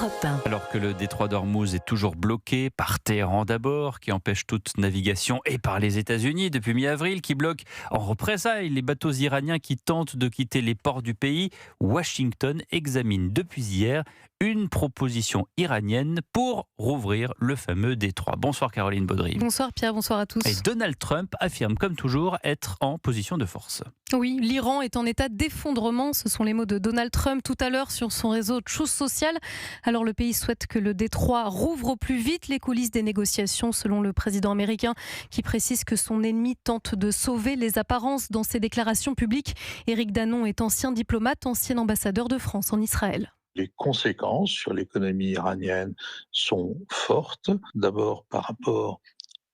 Europe 1. Alors que le détroit d'Ormuz est toujours bloqué par Téhéran d'abord, qui empêche toute navigation, et par les États-Unis depuis mi-avril, qui bloquent en représailles les bateaux iraniens qui tentent de quitter les ports du pays, Washington examine depuis hier une proposition iranienne pour rouvrir le fameux détroit. Bonsoir Caroline Baudry. Bonsoir Pierre, bonsoir à tous. Et Donald Trump affirme comme toujours être en position de force. Oui, l'Iran est en état d'effondrement, ce sont les mots de Donald Trump tout à l'heure sur son réseau Truth Social. Alors le pays souhaite que le détroit rouvre au plus vite les coulisses des négociations selon le président américain qui précise que son ennemi tente de sauver les apparences dans ses déclarations publiques. Éric Danon est ancien diplomate, ancien ambassadeur de France en Israël. Les conséquences sur l'économie iranienne sont fortes, d'abord par rapport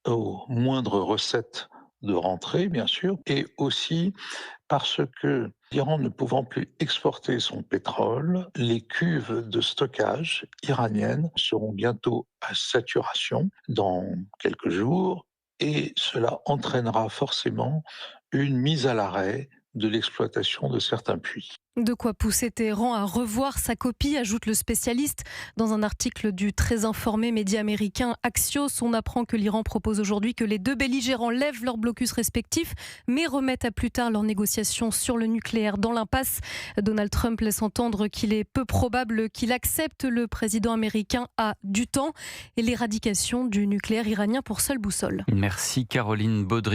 aux moindres recettes de rentrée, bien sûr, et aussi parce que l'Iran ne pouvant plus exporter son pétrole, les cuves de stockage iraniennes seront bientôt à saturation dans quelques jours, et cela entraînera forcément une mise à l'arrêt de l'exploitation de certains puits. De quoi pousser Téhéran à revoir sa copie, ajoute le spécialiste. Dans un article du très informé média américain Axios, on apprend que l'Iran propose aujourd'hui que les deux belligérants lèvent leurs blocus respectifs, mais remettent à plus tard leurs négociations sur le nucléaire dans l'impasse. Donald Trump laisse entendre qu'il est peu probable qu'il accepte. Le président américain a du temps et l'éradication du nucléaire iranien pour seule boussole. Merci Caroline Baudry.